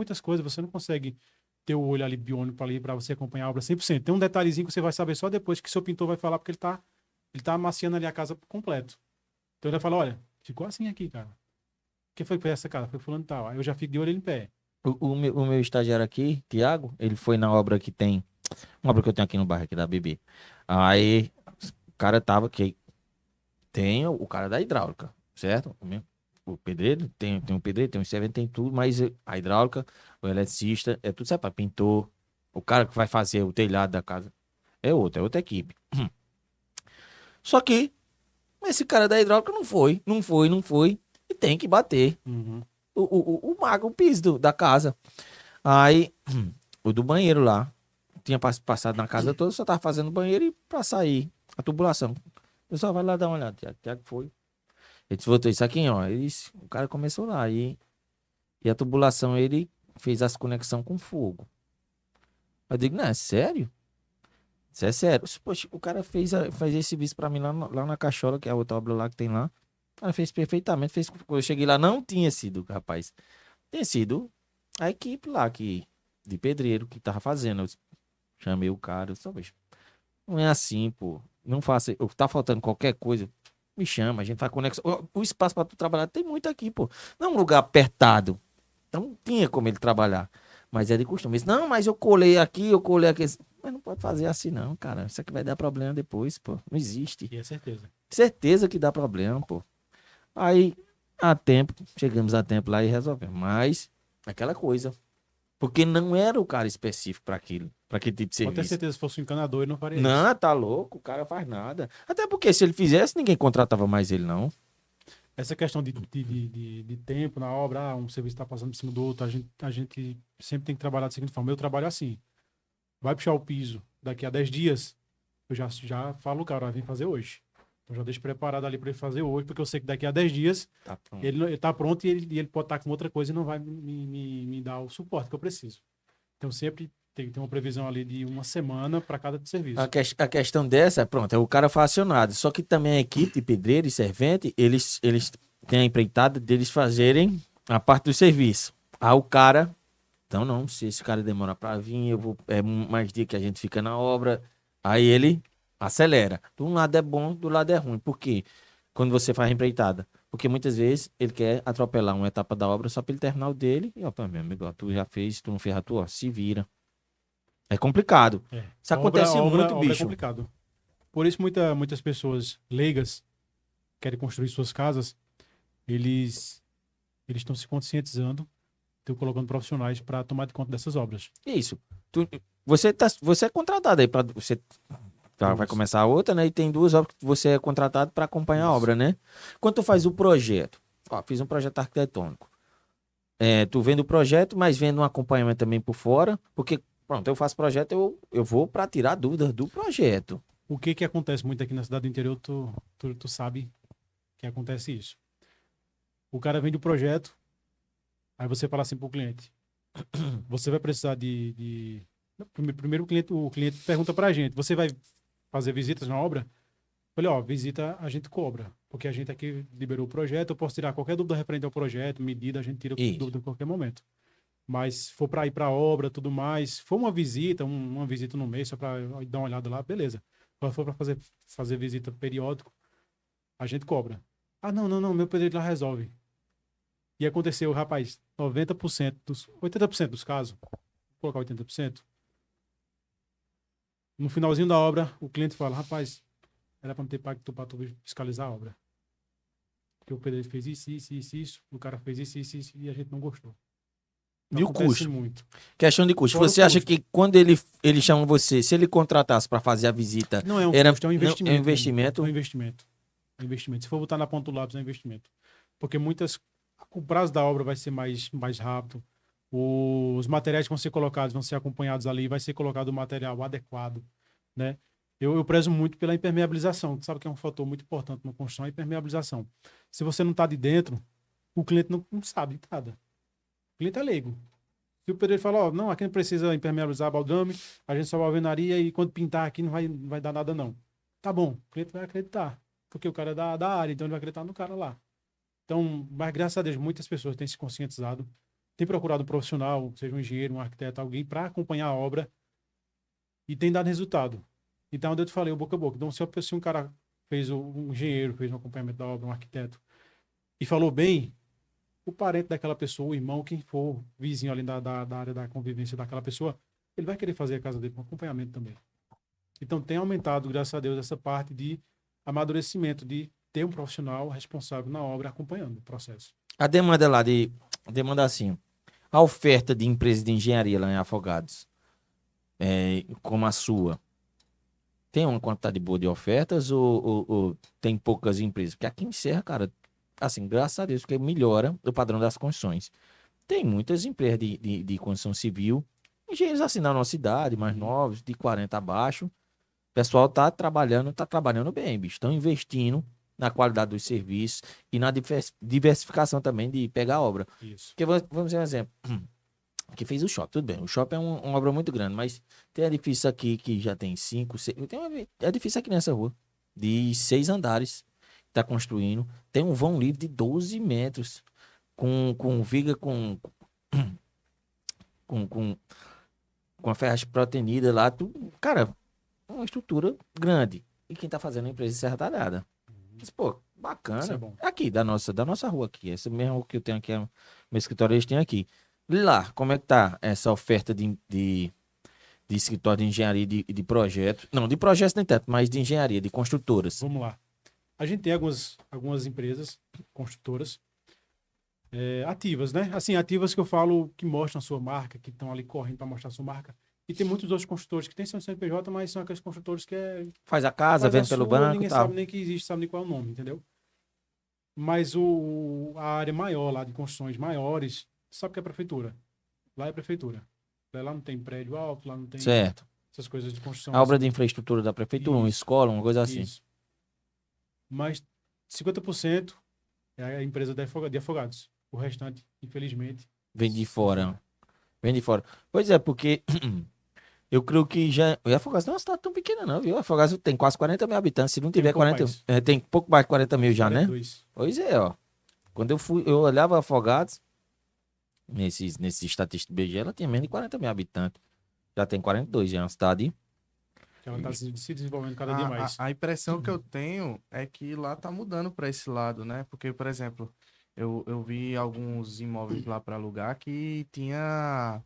muitas coisas, você não consegue ter o olho ali biônico ali para você acompanhar a obra 100%. Tem um detalhezinho que você vai saber só depois que seu pintor vai falar, porque ele tá amaciando ali a casa por completo. Então ele vai falar, olha, ficou assim aqui, cara. Quem foi que fez essa casa? Foi fulano e tal. Aí eu já fico de olho em pé. O meu estagiário aqui, Tiago, ele foi na obra que tem, uma obra que eu tenho aqui no bairro aqui da BB. Aí o cara tava que tem o cara da hidráulica, certo? O pedreiro, tem um pedreiro, tem um servente, tem tudo, mas a hidráulica, o eletricista, é tudo certo, pintor, o cara que vai fazer o telhado da casa é outra equipe. Só que esse cara da hidráulica não foi, e tem que bater Uhum. o piso da casa. Aí, o do banheiro lá, tinha passado na casa toda, só tava fazendo banheiro e pra sair a tubulação. Eu só vai lá dar uma olhada, Tiago foi. Ele disse, voltou isso aqui, ó. O cara começou lá e a tubulação ele fez as conexões com fogo. Eu digo, não, é sério? Isso é sério. Eu disse, poxa, o cara fez esse serviço pra mim lá na Cachola, que é a outra obra lá que tem lá. O cara fez perfeitamente. Quando eu cheguei lá, não tinha sido, rapaz. Tinha sido a equipe lá de pedreiro que tava fazendo. Eu chamei o cara, eu disse, "Ó, bicho, não é assim, pô. Não faça. Tá faltando qualquer coisa, me chama, a gente faz conexão. O espaço pra tu trabalhar tem muito aqui, pô. Não é um lugar apertado. Então não tinha como ele trabalhar. Mas é de costume. Ele disse, não, mas eu colei aqui, eu colei aqui. Mas não pode fazer assim, não, cara. Isso aqui vai dar problema depois, pô. Não existe. E é certeza. Certeza que dá problema, pô. Aí, chegamos a tempo lá e resolvemos. Mas, aquela coisa. Porque não era o cara específico para aquilo, para aquele tipo de Pode ter serviço. certeza, se fosse um encanador, ele não faria isso. Não, tá louco, o cara faz nada. Até porque se ele fizesse, ninguém contratava mais ele, não. Essa questão de tempo na obra, um serviço está passando por cima do outro, a gente sempre tem que trabalhar da seguinte forma. Eu trabalho assim. Vai puxar o piso daqui a 10 dias, eu já falo, cara, vai vir fazer hoje. Então já deixo preparado ali para ele fazer hoje, porque eu sei que daqui a 10 dias Tá pronto. ele tá pronto e ele pode estar com outra coisa e não vai me dar o suporte que eu preciso. Então sempre tem que ter uma previsão ali de uma semana para cada serviço. A questão dessa, pronto, é o cara foi acionado. Só que também a equipe de pedreiro e servente, eles têm a empreitada deles fazerem a parte do serviço. Aí o cara, então não, se esse cara demora pra vir, é mais dia que a gente fica na obra. Aí ele acelera. De um lado é bom, do lado é ruim. Por quê? Quando você faz a empreitada. Porque muitas vezes ele quer atropelar uma etapa da obra só pra ele terminar o dele. E, ó, pô, meu amigo, ó, tu já fez, tu não fez a tua, ó, se vira. É complicado. É. Isso acontece muito, A obra é bicho. complicado. Por isso muitas pessoas leigas querem construir suas casas, eles estão se conscientizando, estão colocando profissionais para tomar de conta dessas obras. Isso. Você é contratado aí para você vai Duas. começar a outra, né? E tem duas obras que você é contratado para acompanhar a Isso. obra, né? Quando tu faz o projeto, ó, fiz um projeto arquitetônico. É, tu vendo o projeto, mas vendo um acompanhamento também por fora, porque pronto, eu faço projeto, eu vou para tirar dúvidas do projeto. O que que acontece muito aqui na cidade do interior, tu sabe que acontece isso. O cara vende o projeto, aí você fala assim pro cliente, você vai precisar Primeiro o cliente pergunta pra gente, você vai fazer visitas na obra? Eu falei, ó, visita a gente cobra, porque a gente aqui liberou o projeto, eu posso tirar qualquer dúvida referente ao projeto, medida, a gente tira Isso. dúvida em qualquer momento. Mas se for para ir para obra, tudo mais, se for uma visita, uma visita no mês, só para dar uma olhada lá, beleza. Se for para fazer visita periódico, a gente cobra. Ah, não, meu pedreiro lá resolve. E aconteceu, rapaz, 80% dos casos, vou colocar 80%, no finalzinho da obra, o cliente fala, rapaz, era para não ter pago para tu fiscalizar a obra. Porque o pedreiro fez isso, o cara fez isso, e a gente não gostou. Então E o acontece custo? muito. Questão de custo. Fora o Você acha custo. que quando ele chama você, se ele contratasse para fazer a visita, Não é um era custo, é um não, é um investimento mesmo. É um investimento? investimento. É um investimento. Se for botar na ponta do lápis, é um investimento. Porque o prazo da obra vai ser mais rápido. Os materiais que vão ser colocados vão ser acompanhados ali, vai ser colocado o material adequado, né? Eu prezo muito pela impermeabilização. Tu sabe que é um fator muito importante na construção, a impermeabilização. Se você não está de dentro, o cliente não sabe nada. O cliente é leigo. Se o pedreiro fala, ó, não, aqui não precisa impermeabilizar baldrame, a gente só vai alvenaria e quando pintar aqui não vai dar nada não. Tá bom, o cliente vai acreditar, porque o cara é da área, então ele vai acreditar no cara lá. Então, mas graças a Deus, muitas pessoas têm se conscientizado, tem procurado um profissional, seja um engenheiro, um arquiteto, alguém para acompanhar a obra e tem dado resultado. Então, onde eu te falei, o boca a boca. Então, se um cara um engenheiro, fez um acompanhamento da obra, um arquiteto, e falou bem, o parente daquela pessoa, o irmão, quem for vizinho ali da área da convivência daquela pessoa, ele vai querer fazer a casa dele com acompanhamento também. Então, tem aumentado, graças a Deus, essa parte de amadurecimento, de ter um profissional responsável na obra acompanhando o processo. A demanda lá demanda assim, a oferta de empresas de engenharia lá em Afogados, como a sua, tem uma quantidade boa de ofertas ou tem poucas empresas? Porque aqui em Serra, cara, assim, graças a Deus, porque melhora o padrão das construções. Tem muitas empresas de construção civil, engenheiros assim na nossa cidade, mais novos, de 40 abaixo. O pessoal tá trabalhando bem, bicho. Estão investindo na qualidade dos serviços e na diversificação também de pegar a obra. Isso. Porque vamos dizer um exemplo. Que fez o shopping, tudo bem. O shopping é uma obra muito grande, mas tem edifício aqui que já tem 5, 6. Tem um edifício aqui nessa rua, de 6 andares, tá construindo. Tem um vão livre de 12 metros, com viga com a ferragem protenida lá. Cara, uma estrutura grande. E quem tá fazendo a empresa de Serra Talhada. Mas, pô, bacana. Isso é bom. Aqui, da nossa rua aqui. Essa mesma que eu tenho aqui, meu escritório, eles têm aqui. Lá, como é que tá essa oferta de escritório de engenharia e de projetos? Não, de projetos nem tanto, mas de engenharia, de construtoras. Vamos lá. A gente tem algumas empresas construtoras ativas, né? Assim, ativas que eu falo que mostram a sua marca, que estão ali correndo para mostrar a sua marca. E tem muitos outros construtores que têm seu CNPJ, mas são aqueles construtores que Faz a casa, faz a vende pelo sua, banco e ninguém tal. sabe nem que existe, sabe nem qual é o nome, entendeu? Mas a área maior lá de construções maiores, sabe que é a prefeitura. Lá é prefeitura. Lá não tem prédio alto, lá não tem Certo. essas coisas de construção. A obra assim. de infraestrutura da prefeitura, uma Isso, escola, uma coisa assim. Isso. Mas 50% é a empresa de afogados. O restante, infelizmente, Vem de fora. Vem de fora. Pois é, porque eu creio que já. E Afogados não é uma cidade tão pequena, não, viu? Afogados tem quase 40 mil habitantes. Se não tiver pouco 40. mais. Tem pouco mais de 40 mil já, né? 42. Pois é, ó. Quando eu olhava Afogados, nesses estatísticos do IBGE, ela tinha menos de 40 mil habitantes. Já tem 42, já é uma cidade. Que ela está se desenvolvendo cada dia mais. A impressão que eu tenho é que lá tá mudando para esse lado, né? Porque, por exemplo, eu vi alguns imóveis lá para alugar que tinha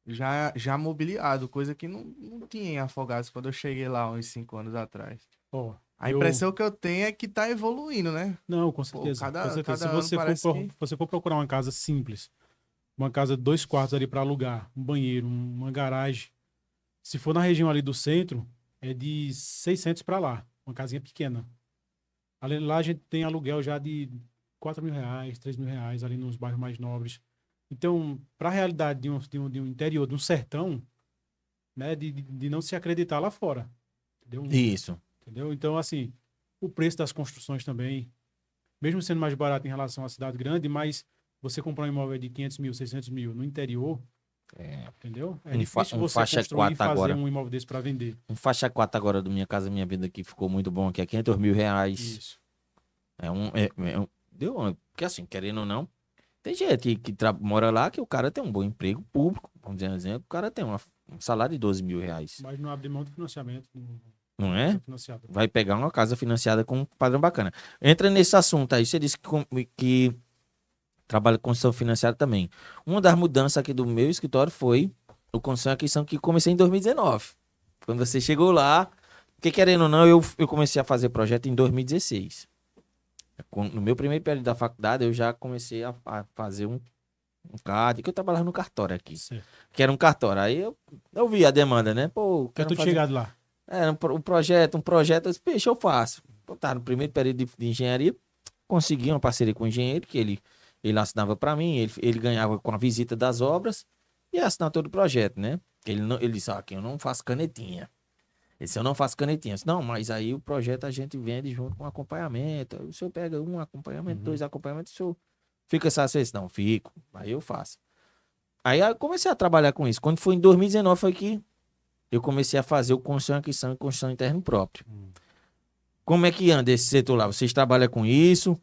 já mobiliado, coisa que não tinha em Afogados quando eu cheguei lá uns 5 anos atrás. Ó, A impressão que eu tenho é que tá evoluindo, né? Não, com Pô, certeza. cada Com certeza. Se ano você parece for, que- você for procurar uma casa simples, uma casa de 2 quartos ali para alugar, um banheiro, uma garagem, se for na região ali do centro, é de 600 para lá, uma casinha pequena. Além lá a gente tem aluguel já de R$ 4.000, R$ 3.000 ali nos bairros mais nobres. Então, para a realidade de um interior, de um sertão, né, de não se acreditar lá fora. Entendeu? Isso. Entendeu? Então, assim, o preço das construções também, mesmo sendo mais barato em relação à cidade grande, mas você comprar um imóvel de 500 mil, 600 mil no interior, entendeu? É difícil você faixa construir e 4 fazer agora. um imóvel desse para vender. Um faixa 4 agora do Minha Casa Minha Vida que ficou muito bom aqui, é R$ 500 mil. Isso. Porque assim, querendo ou não, tem gente que mora lá que o cara tem um bom emprego público, vamos dizer um exemplo, o cara tem um salário de R$ 12 mil. Mas não abre mão do financiamento. Não é? Financiado. Vai pegar uma casa financiada com um padrão bacana. Entra nesse assunto aí, você disse que trabalha com construção financiada também. Uma das mudanças aqui do meu escritório foi o construção e aquisição que comecei em 2019. Quando você chegou lá, porque querendo ou não, eu comecei a fazer projeto em 2016. No meu primeiro período da faculdade, eu já comecei a fazer um CAD, que eu trabalhava no cartório aqui, Certo. que era um cartório. Aí eu vi a demanda, né? Pô, Eu quero tô fazer... chegado lá. um projeto, eu disse, peixe, eu faço. Eu tava no primeiro período de engenharia, consegui uma parceria com o engenheiro, que ele assinava para mim, ele ganhava com a visita das obras e a assinatura do projeto, né? Ele disse, aqui eu não faço canetinha. Ele disse, eu não faço canetinha. Eu disse, não, mas aí o projeto a gente vende junto com acompanhamento. Aí o senhor pega um acompanhamento, 2 acompanhamentos, o senhor fica satisfeito? Não, fico. Aí eu faço. Aí eu comecei a trabalhar com isso. Quando foi em 2019 foi que eu comecei a fazer o construção, aquisição e construção interno próprio. Como é que anda esse setor lá? Vocês trabalham com isso?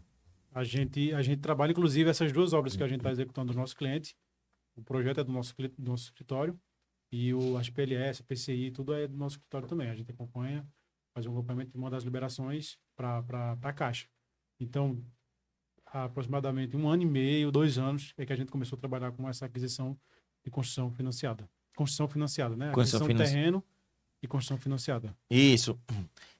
A gente trabalha, inclusive, essas duas obras que a gente está executando do nosso cliente. O projeto é do nosso escritório e as PLS, PCI, tudo é do nosso escritório também. A gente acompanha, faz um acompanhamento e manda as liberações para a Caixa. Então, há aproximadamente 1 ano e meio, 2 anos, é que a gente começou a trabalhar com essa aquisição de construção financiada. Construção financiada, né? Construção Aquisição de terreno e construção financiada. Isso.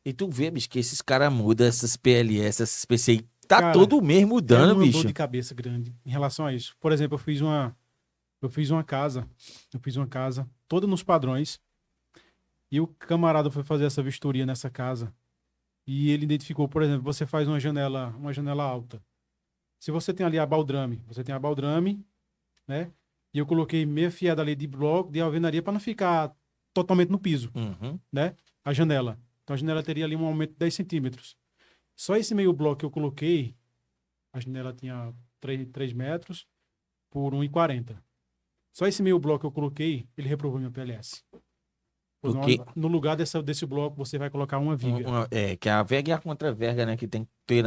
E tu vê, bicho, que esses caras mudam essas PLS, essas PCI. Tá Cara, todo mês É mudando, uma bicho. dor de cabeça grande em relação a isso. Por exemplo, eu fiz uma casa toda nos padrões e o camarada foi fazer essa vistoria nessa casa e ele identificou, por exemplo, você faz uma janela alta. Se você tem ali você tem a baldrame, né? E eu coloquei meia fiada ali de bloco de alvenaria para não ficar totalmente no piso, Uhum. né? A janela. Então a janela teria ali um aumento de 10 centímetros. Só esse meio bloco que eu coloquei, a janela tinha 3 metros por 1,40. Só esse meio bloco que eu coloquei, ele reprovou minha PLS. Pois Porque- no lugar desse bloco, você vai colocar uma viga. Que é a verga e a contra-verga, né? Que tem que ter